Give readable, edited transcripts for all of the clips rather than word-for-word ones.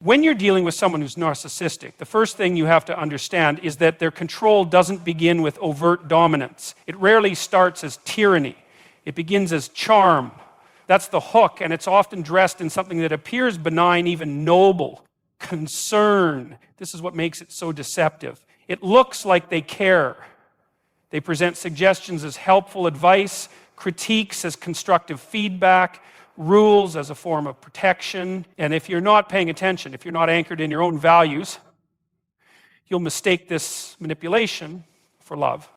When you're dealing with someone who's narcissistic, the first thing you have to understand is that their control doesn't begin with overt dominance. It rarely starts as tyranny. It begins as charm. That's the hook, and it's often dressed in something that appears benign, even noble. Concern. This is what makes it so deceptive. It looks like they care. They present suggestions as helpful advice, critiques as constructive feedback, rules as a form of protection. And if you're not paying attention, if you're not anchored in your own values, you'll mistake this manipulation for love.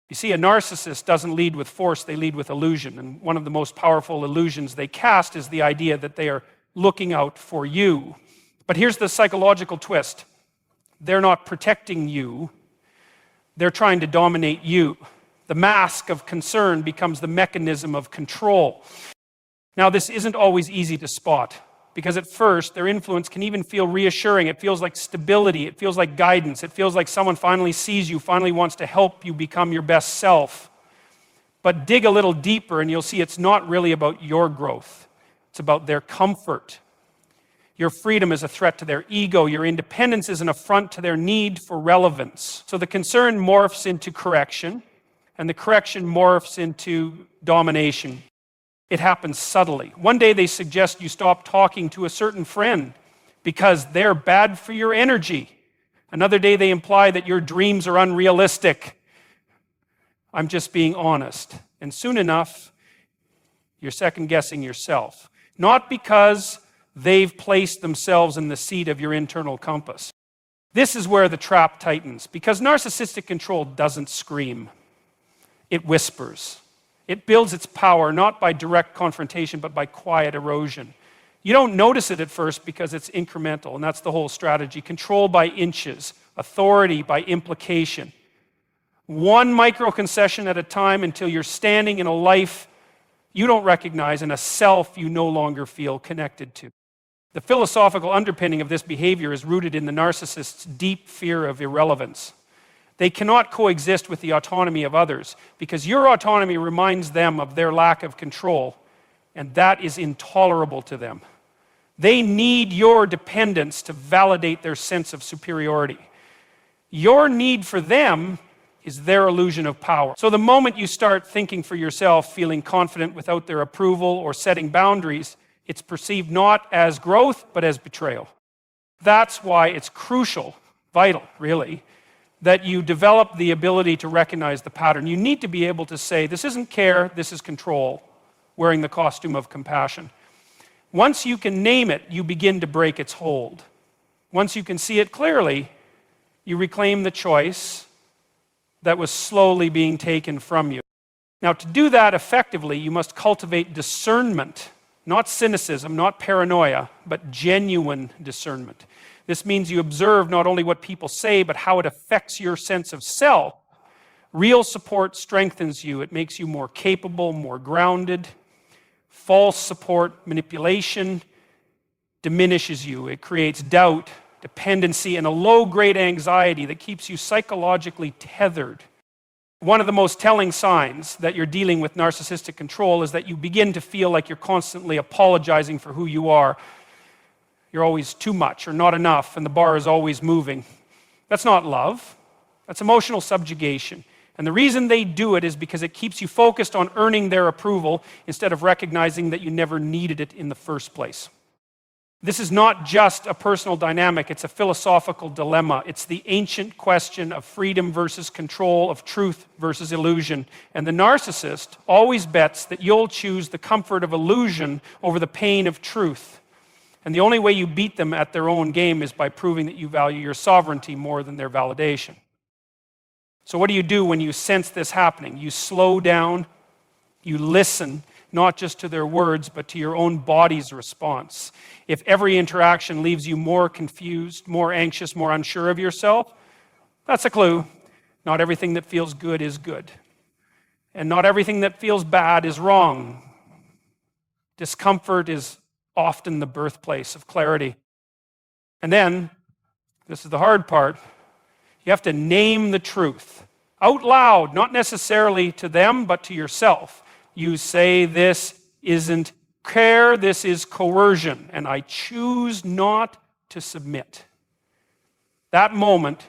You see, a narcissist doesn't lead with force, they lead with illusion. And one of the most powerful illusions they cast is the idea that they are looking out for you. But here's the psychological twist. They're not protecting you. They're trying to dominate you. The mask of concern becomes the mechanism of control. Now, this isn't always easy to spot, because at first, their influence can even feel reassuring. It feels like stability. It feels like guidance. It feels like someone finally sees you, finally wants to help you become your best self. But dig a little deeper and you'll see it's not really about your growth. It's about their comfort. Your freedom is a threat to their ego. Your independence is an affront to their need for relevance. So the concern morphs into correction, and the correction morphs into domination. It happens subtly. One day they suggest you stop talking to a certain friend because they're bad for your energy. Another day they imply that your dreams are unrealistic. I'm just being honest. And soon enough, you're second-guessing yourself. Not because they've placed themselves in the seat of your internal compass. This is where the trap tightens, because narcissistic control doesn't scream. It whispers. It builds its power not by direct confrontation, but by quiet erosion. You don't notice it at first because it's incremental, and that's the whole strategy. Control by inches, authority by implication. One micro-concession at a time until you're standing in a life you don't recognize and a self you no longer feel connected to. The philosophical underpinning of this behavior is rooted in the narcissist's deep fear of irrelevance. They cannot coexist with the autonomy of others because your autonomy reminds them of their lack of control, and that is intolerable to them. They need your dependence to validate their sense of superiority. Your need for them is their illusion of power. So the moment you start thinking for yourself, feeling confident without their approval or setting boundaries, it's perceived not as growth, but as betrayal. That's why it's crucial, vital, really, that you develop the ability to recognize the pattern. You need to be able to say, this isn't care, this is control, wearing the costume of compassion. Once you can name it, you begin to break its hold. Once you can see it clearly, you reclaim the choice that was slowly being taken from you. Now, to do that effectively, you must cultivate discernment, not cynicism, not paranoia, but genuine discernment. This means you observe not only what people say, but how it affects your sense of self. Real support strengthens you. It makes you more capable, more grounded. False support, manipulation, diminishes you. It creates doubt, dependency, and a low-grade anxiety that keeps you psychologically tethered. One of the most telling signs that you're dealing with narcissistic control is that you begin to feel like you're constantly apologizing for who you are. You're always too much or not enough, and the bar is always moving. That's not love. That's emotional subjugation. And the reason they do it is because it keeps you focused on earning their approval instead of recognizing that you never needed it in the first place. This is not just a personal dynamic, it's a philosophical dilemma. It's the ancient question of freedom versus control, of truth versus illusion. And the narcissist always bets that you'll choose the comfort of illusion over the pain of truth. And the only way you beat them at their own game is by proving that you value your sovereignty more than their validation. So what do you do when you sense this happening? You slow down, you listen, not just to their words, but to your own body's response. If every interaction leaves you more confused, more anxious, more unsure of yourself, that's a clue. Not everything that feels good is good. And not everything that feels bad is wrong. Discomfort is often the birthplace of clarity. And then, this is the hard part, you have to name the truth. Out loud, not necessarily to them, but to yourself. You say, this isn't care, this is coercion, and I choose not to submit. That moment,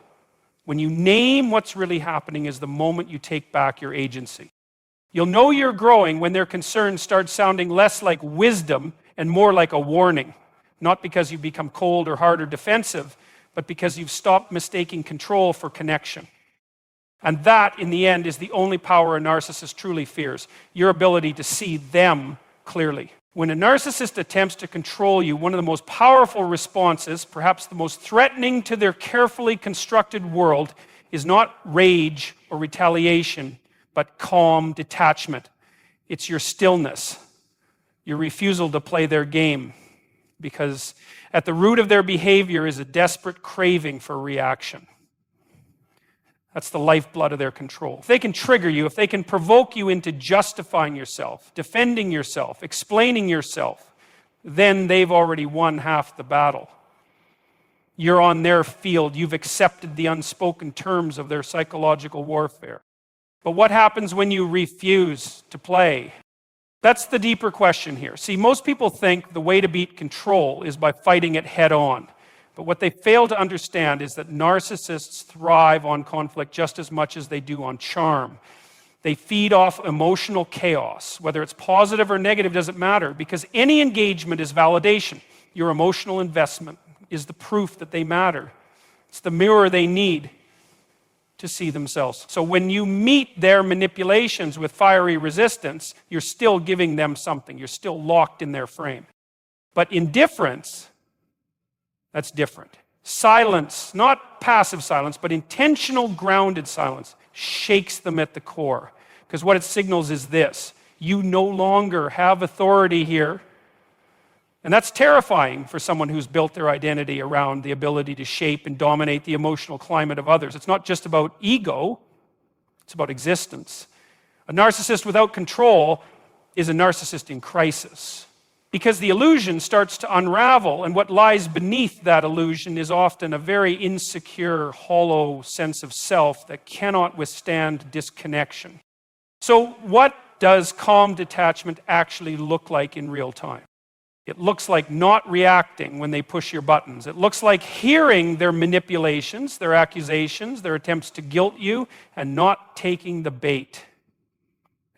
when you name what's really happening, is the moment you take back your agency. You'll know you're growing when their concerns start sounding less like wisdom and more like a warning. Not because you've become cold or hard or defensive, but because you've stopped mistaking control for connection. And that, in the end, is the only power a narcissist truly fears, your ability to see them clearly. When a narcissist attempts to control you, one of the most powerful responses, perhaps the most threatening to their carefully constructed world, is not rage or retaliation, but calm detachment. It's your stillness, your refusal to play their game, because at the root of their behavior is a desperate craving for reaction. That's the lifeblood of their control. If they can trigger you, if they can provoke you into justifying yourself, defending yourself, explaining yourself, then they've already won half the battle. You're on their field. You've accepted the unspoken terms of their psychological warfare. But what happens when you refuse to play? That's the deeper question here. See, most people think the way to beat control is by fighting it head on. But what they fail to understand is that narcissists thrive on conflict just as much as they do on charm. They feed off emotional chaos. Whether it's positive or negative doesn't matter, because any engagement is validation. Your emotional investment is the proof that they matter. It's the mirror they need to see themselves. So when you meet their manipulations with fiery resistance, you're still giving them something. You're still locked in their frame. But indifference, that's different. Silence, not passive silence, but intentional grounded silence, shakes them at the core. Because what it signals is this: you no longer have authority here. And that's terrifying for someone who's built their identity around the ability to shape and dominate the emotional climate of others. It's not just about ego, it's about existence. A narcissist without control is a narcissist in crisis, because the illusion starts to unravel, and what lies beneath that illusion is often a very insecure, hollow sense of self that cannot withstand disconnection. So what does calm detachment actually look like in real time? It looks like not reacting when they push your buttons. It looks like hearing their manipulations, their accusations, their attempts to guilt you, and not taking the bait.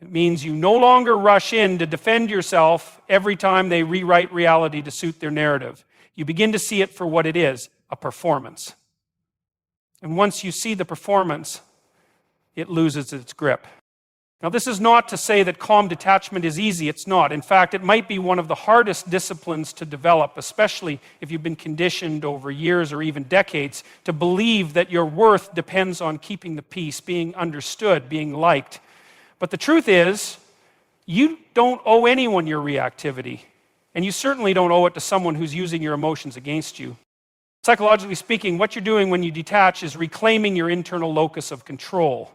It means you no longer rush in to defend yourself every time they rewrite reality to suit their narrative. You begin to see it for what it is, a performance. And once you see the performance, it loses its grip. Now, this is not to say that calm detachment is easy. It's not. In fact, it might be one of the hardest disciplines to develop, especially if you've been conditioned over years or even decades to believe that your worth depends on keeping the peace, being understood, being liked. But the truth is, you don't owe anyone your reactivity, and you certainly don't owe it to someone who's using your emotions against you. Psychologically speaking, what you're doing when you detach is reclaiming your internal locus of control.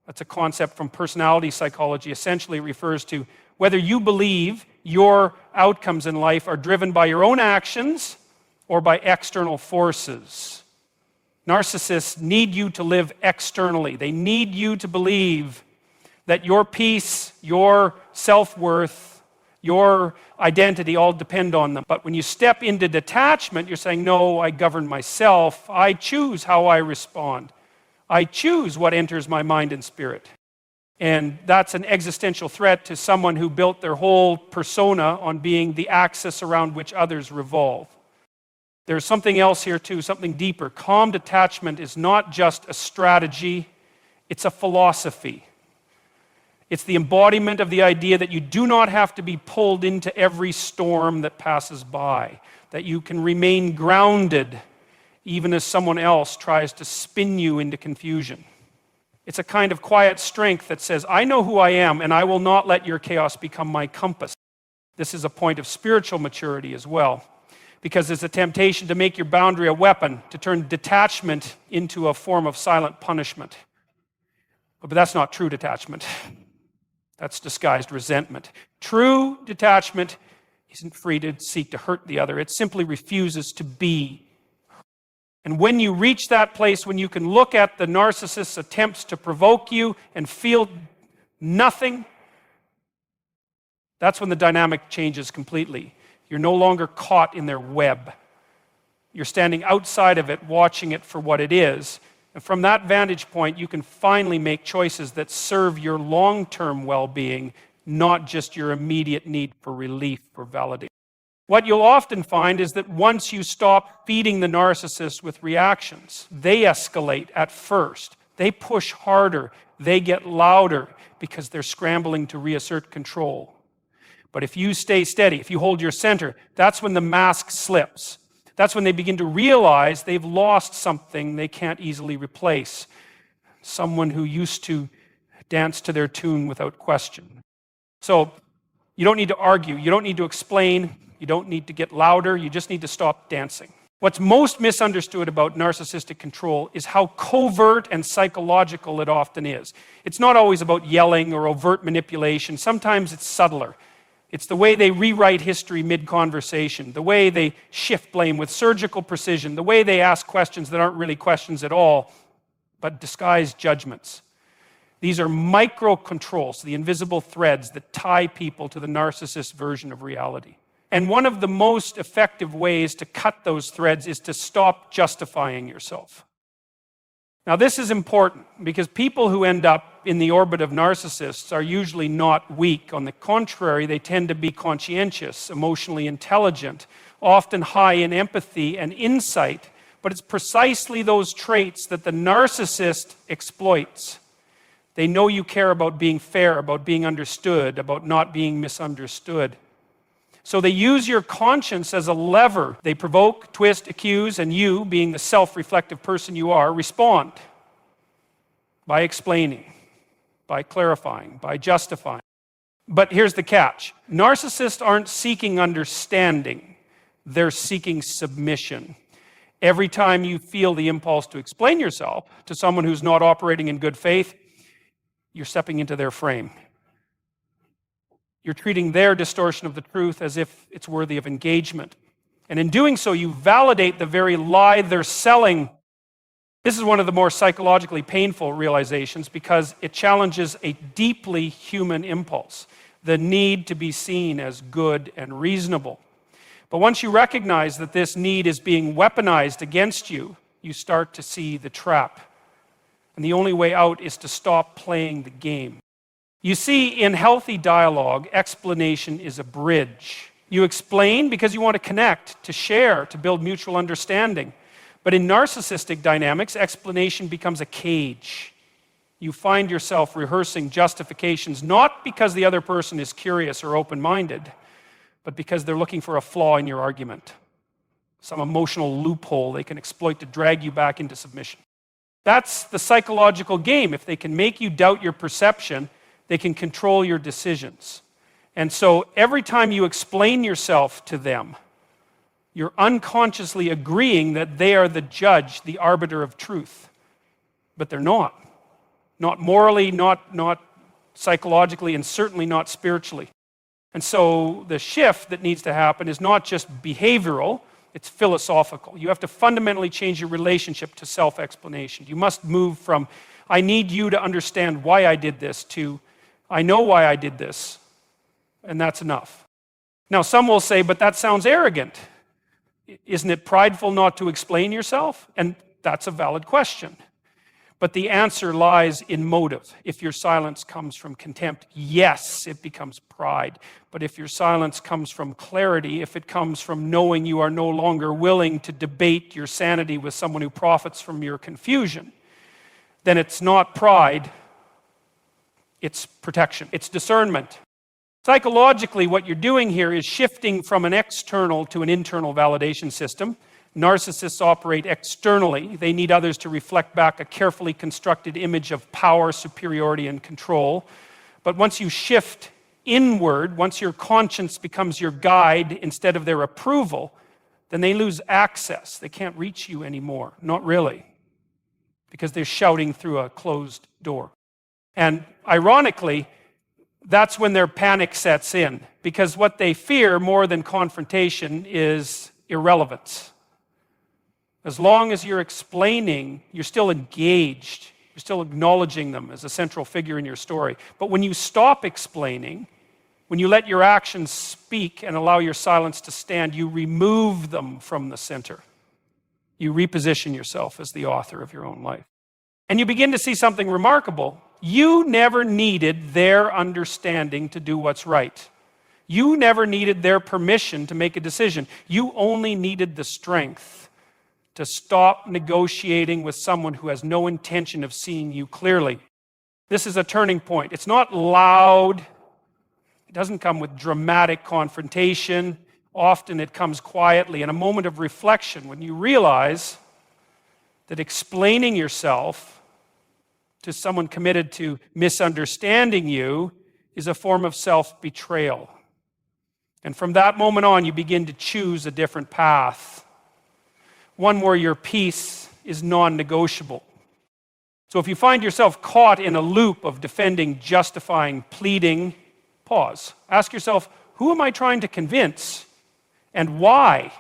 That's a concept from personality psychology. Essentially, it refers to whether you believe your outcomes in life are driven by your own actions or by external forces. Narcissists need you to live externally. They need you to believe that your peace, your self-worth, your identity all depend on them. But when you step into detachment, you're saying, no, I govern myself. I choose how I respond. I choose what enters my mind and spirit. And that's an existential threat to someone who built their whole persona on being the axis around which others revolve. There's something else here too, something deeper. Calm detachment is not just a strategy, it's a philosophy. It's the embodiment of the idea that you do not have to be pulled into every storm that passes by, that you can remain grounded even as someone else tries to spin you into confusion. It's a kind of quiet strength that says, I know who I am, and I will not let your chaos become my compass. This is a point of spiritual maturity as well, because there's a temptation to make your boundary a weapon, to turn detachment into a form of silent punishment. But that's not true detachment. That's disguised resentment. True detachment isn't free to seek to hurt the other. It simply refuses to be. And when you reach that place, when you can look at the narcissist's attempts to provoke you and feel nothing, that's when the dynamic changes completely. You're no longer caught in their web. You're standing outside of it, watching it for what it is. And from that vantage point, you can finally make choices that serve your long-term well-being, not just your immediate need for relief or validation. What you'll often find is that once you stop feeding the narcissist with reactions, they escalate at first. They push harder. They get louder because they're scrambling to reassert control. But if you stay steady, if you hold your center, that's when the mask slips. That's when they begin to realize they've lost something they can't easily replace. Someone who used to dance to their tune without question. So you don't need to argue. You don't need to explain. You don't need to get louder. You just need to stop dancing. What's most misunderstood about narcissistic control is how covert and psychological it often is. It's not always about yelling or overt manipulation. Sometimes it's subtler. It's the way they rewrite history mid-conversation, the way they shift blame with surgical precision, the way they ask questions that aren't really questions at all, but disguise judgments. These are micro-controls, the invisible threads that tie people to the narcissist version of reality. And one of the most effective ways to cut those threads is to stop justifying yourself. Now, this is important because people who end up in the orbit of narcissists are usually not weak. On the contrary, they tend to be conscientious, emotionally intelligent, often high in empathy and insight. But it's precisely those traits that the narcissist exploits. They know you care about being fair, about being understood, about not being misunderstood. So they use your conscience as a lever. They provoke, twist, accuse, and you, being the self-reflective person you are, respond by explaining, by clarifying, by justifying. But here's the catch. Narcissists aren't seeking understanding. They're seeking submission. Every time you feel the impulse to explain yourself to someone who's not operating in good faith, you're stepping into their frame. You're treating their distortion of the truth as if it's worthy of engagement. And in doing so, you validate the very lie they're selling. This is one of the more psychologically painful realizations because it challenges a deeply human impulse, the need to be seen as good and reasonable. But once you recognize that this need is being weaponized against you, you start to see the trap. And the only way out is to stop playing the game. You see, in healthy dialogue, explanation is a bridge. You explain because you want to connect, to share, to build mutual understanding. But in narcissistic dynamics, explanation becomes a cage. You find yourself rehearsing justifications not because the other person is curious or open-minded, but because they're looking for a flaw in your argument, some emotional loophole they can exploit to drag you back into submission. That's the psychological game. If they can make you doubt your perception, they can control your decisions. And so every time you explain yourself to them, you're unconsciously agreeing that they are the judge, the arbiter of truth. But they're not. Not morally, not psychologically, and certainly not spiritually. And so the shift that needs to happen is not just behavioral, it's philosophical. You have to fundamentally change your relationship to self-explanation. You must move from, I need you to understand why I did this, to, I know why I did this, and that's enough. Now, some will say, but that sounds arrogant. Isn't it prideful not to explain yourself? And that's a valid question. But the answer lies in motive. If your silence comes from contempt, yes, it becomes pride. But if your silence comes from clarity, if it comes from knowing you are no longer willing to debate your sanity with someone who profits from your confusion, then it's not pride, it's protection, it's discernment. Psychologically, what you're doing here is shifting from an external to an internal validation system. Narcissists operate externally. They need others to reflect back a carefully constructed image of power, superiority, and control. But once you shift inward, once your conscience becomes your guide instead of their approval, then they lose access. They can't reach you anymore. Not really. Because they're shouting through a closed door. And ironically, that's when their panic sets in. Because what they fear more than confrontation is irrelevance. As long as you're explaining, you're still engaged. You're still acknowledging them as a central figure in your story. But when you stop explaining, when you let your actions speak and allow your silence to stand, you remove them from the center. You reposition yourself as the author of your own life. And you begin to see something remarkable. You never needed their understanding to do what's right. You never needed their permission to make a decision. You only needed the strength to stop negotiating with someone who has no intention of seeing you clearly. This is a turning point. It's not loud. It doesn't come with dramatic confrontation. Often it comes quietly in a moment of reflection when you realize that explaining yourself to someone committed to misunderstanding you is a form of self-betrayal. And from that moment on, you begin to choose a different path, one where your peace is non-negotiable. So if you find yourself caught in a loop of defending, justifying, pleading, pause. Ask yourself, who am I trying to convince and why?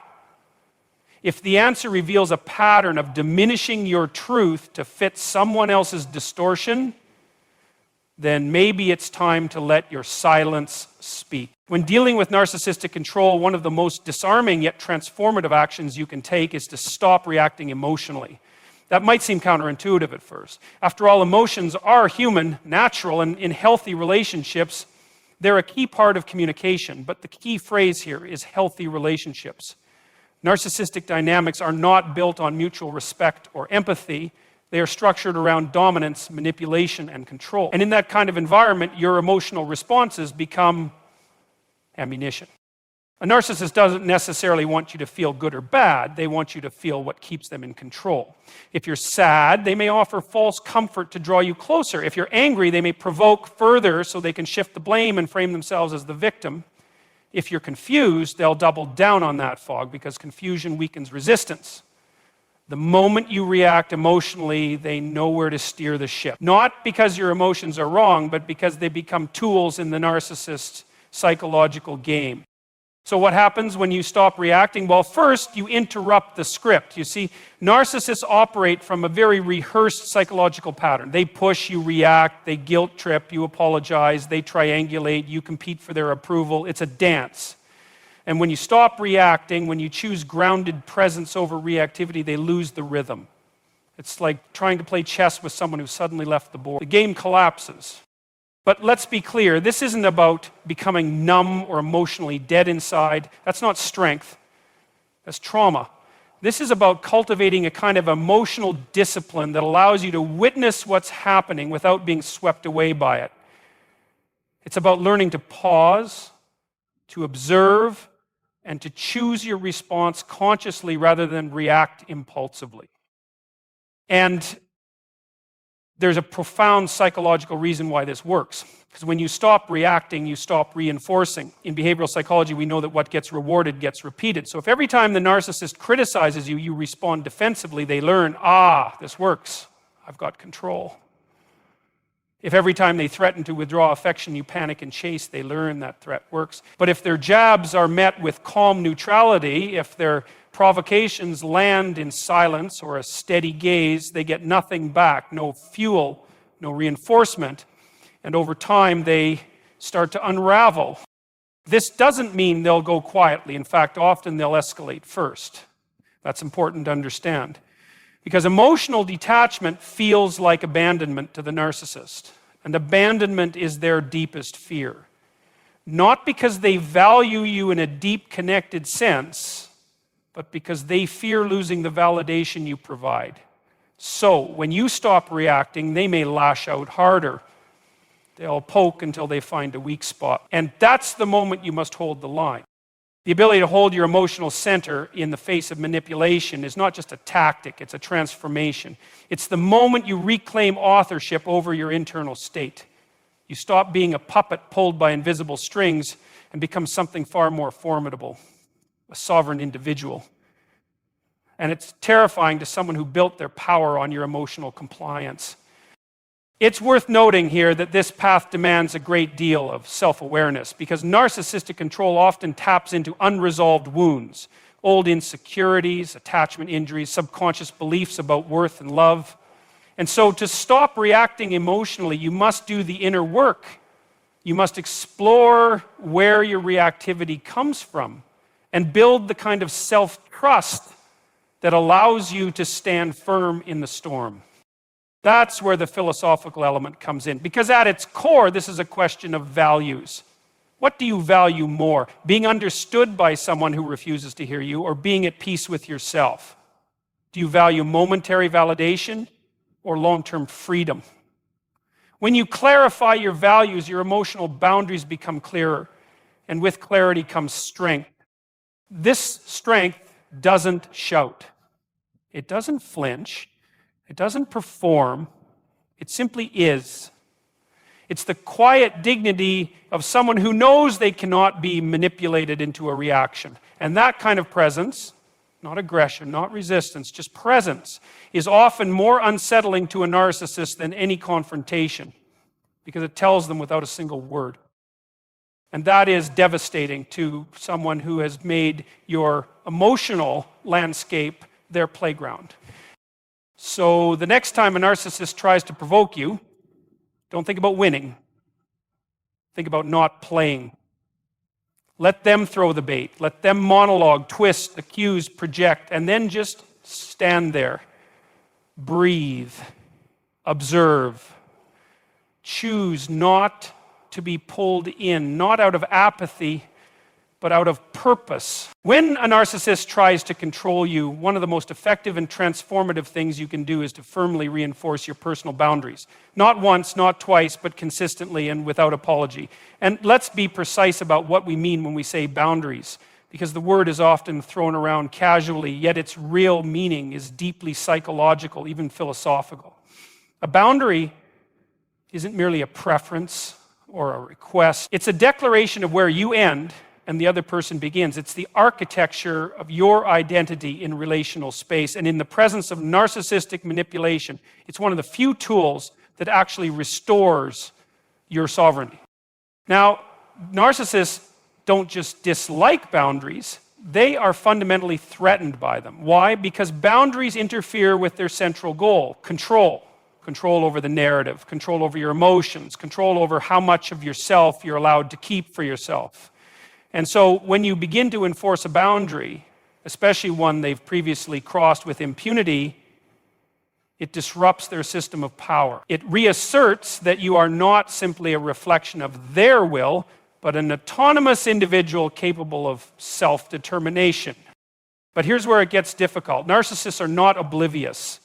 If the answer reveals a pattern of diminishing your truth to fit someone else's distortion, then maybe it's time to let your silence speak. When dealing with narcissistic control, one of the most disarming yet transformative actions you can take is to stop reacting emotionally. That might seem counterintuitive at first. After all, emotions are human, natural, and in healthy relationships, they're a key part of communication. But the key phrase here is healthy relationships. Narcissistic dynamics are not built on mutual respect or empathy. They are structured around dominance, manipulation, and control. And in that kind of environment, your emotional responses become ammunition. A narcissist doesn't necessarily want you to feel good or bad. They want you to feel what keeps them in control. If you're sad, they may offer false comfort to draw you closer. If you're angry, they may provoke further so they can shift the blame and frame themselves as the victim. If you're confused, they'll double down on that fog because confusion weakens resistance. The moment you react emotionally, they know where to steer the ship. Not because your emotions are wrong, but because they become tools in the narcissist's psychological game. So what happens when you stop reacting? Well, first, you interrupt the script. You see, narcissists operate from a very rehearsed psychological pattern. They push, you react, they guilt trip, you apologize, they triangulate, you compete for their approval. It's a dance. And when you stop reacting, when you choose grounded presence over reactivity, they lose the rhythm. It's like trying to play chess with someone who suddenly left the board. The game collapses. But let's be clear, this isn't about becoming numb or emotionally dead inside. That's not strength. That's trauma. This is about cultivating a kind of emotional discipline that allows you to witness what's happening without being swept away by it. It's about learning to pause, to observe, and to choose your response consciously rather than react impulsively. And there's a profound psychological reason why this works. Because when you stop reacting, you stop reinforcing. In behavioral psychology, we know that what gets rewarded gets repeated. So if every time the narcissist criticizes you, you respond defensively, they learn, this works. I've got control. If every time they threaten to withdraw affection, you panic and chase, they learn that threat works. But if their jabs are met with calm neutrality, if their provocations land in silence or a steady gaze, they get nothing back, no fuel, no reinforcement, and over time they start to unravel. This doesn't mean they'll go quietly. In fact, often they'll escalate first. That's important to understand. Because emotional detachment feels like abandonment to the narcissist. And abandonment is their deepest fear. Not because they value you in a deep connected sense, but because they fear losing the validation you provide. So, when you stop reacting, they may lash out harder. They'll poke until they find a weak spot. And that's the moment you must hold the line. The ability to hold your emotional center in the face of manipulation is not just a tactic, it's a transformation. It's the moment you reclaim authorship over your internal state. You stop being a puppet pulled by invisible strings and become something far more formidable. A sovereign individual. And it's terrifying to someone who built their power on your emotional compliance. It's worth noting here that this path demands a great deal of self-awareness because narcissistic control often taps into unresolved wounds, old insecurities, attachment injuries, subconscious beliefs about worth and love. And so to stop reacting emotionally, you must do the inner work. You must explore where your reactivity comes from and build the kind of self-trust that allows you to stand firm in the storm. That's where the philosophical element comes in. Because at its core, this is a question of values. What do you value more? Being understood by someone who refuses to hear you, or being at peace with yourself? Do you value momentary validation or long-term freedom? When you clarify your values, your emotional boundaries become clearer, and with clarity comes strength. This strength doesn't shout. It doesn't flinch. It doesn't perform. It simply is. It's the quiet dignity of someone who knows they cannot be manipulated into a reaction. And that kind of presence, not aggression, not resistance, just presence, is often more unsettling to a narcissist than any confrontation, because it tells them without a single word. And that is devastating to someone who has made your emotional landscape their playground. So the next time a narcissist tries to provoke you, don't think about winning. Think about not playing. Let them throw the bait. Let them monologue, twist, accuse, project, and then just stand there. Breathe. Observe. Choose not to be pulled in, not out of apathy, but out of purpose. When a narcissist tries to control you, one of the most effective and transformative things you can do is to firmly reinforce your personal boundaries. Not once, not twice, but consistently and without apology. And let's be precise about what we mean when we say boundaries, because the word is often thrown around casually, yet its real meaning is deeply psychological, even philosophical. A boundary isn't merely a preference or a request. It's a declaration of where you end and the other person begins. It's the architecture of your identity in relational space. And in the presence of narcissistic manipulation, it's one of the few tools that actually restores your sovereignty. Now, narcissists don't just dislike boundaries, they are fundamentally threatened by them. Why? Because boundaries interfere with their central goal, control. Control over the narrative, control over your emotions, control over how much of yourself you're allowed to keep for yourself. And so when you begin to enforce a boundary, especially one they've previously crossed with impunity, it disrupts their system of power. It reasserts that you are not simply a reflection of their will, but an autonomous individual capable of self-determination. But here's where it gets difficult. Narcissists are not oblivious.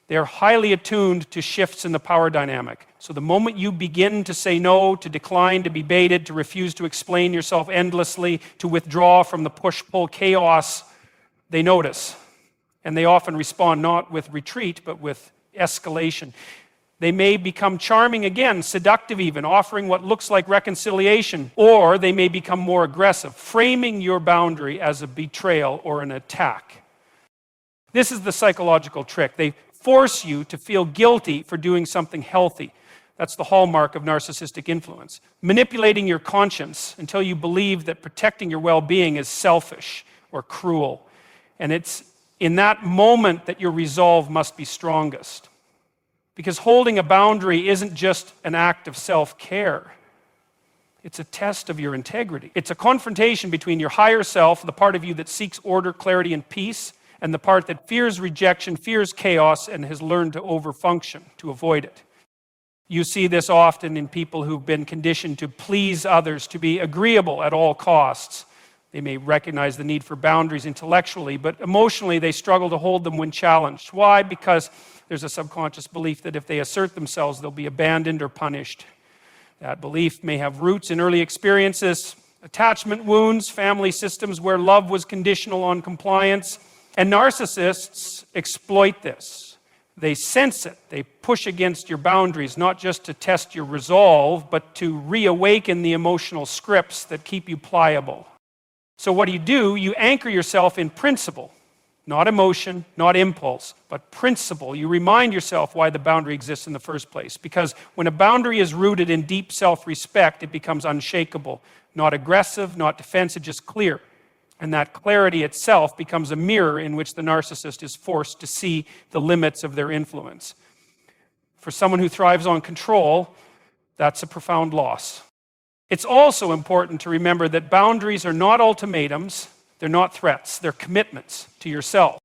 They are highly attuned to shifts in the power dynamic. So the moment you begin to say no, to decline, to be baited, to refuse to explain yourself endlessly, to withdraw from the push-pull chaos, they notice. And they often respond not with retreat, but with escalation. They may become charming again, seductive even, offering what looks like reconciliation, or they may become more aggressive, framing your boundary as a betrayal or an attack. This is the psychological trick. They force you to feel guilty for doing something healthy. That's the hallmark of narcissistic influence. Manipulating your conscience until you believe that protecting your well-being is selfish or cruel. And it's in that moment that your resolve must be strongest. Because holding a boundary isn't just an act of self-care. It's a test of your integrity. It's a confrontation between your higher self, the part of you that seeks order, clarity, and peace, and the part that fears rejection, fears chaos, and has learned to overfunction, to avoid it. You see this often in people who've been conditioned to please others, to be agreeable at all costs. They may recognize the need for boundaries intellectually, but emotionally they struggle to hold them when challenged. Why? Because there's a subconscious belief that if they assert themselves, they'll be abandoned or punished. That belief may have roots in early experiences, attachment wounds, family systems where love was conditional on compliance. And narcissists exploit this. They sense it. They push against your boundaries, not just to test your resolve, but to reawaken the emotional scripts that keep you pliable. So what do? You anchor yourself in principle, not emotion, not impulse, but principle. You remind yourself why the boundary exists in the first place. Because when a boundary is rooted in deep self-respect, it becomes unshakable, not aggressive, not defensive, just clear. And that clarity itself becomes a mirror in which the narcissist is forced to see the limits of their influence. For someone who thrives on control, that's a profound loss. It's also important to remember that boundaries are not ultimatums, they're not threats, they're commitments to yourself.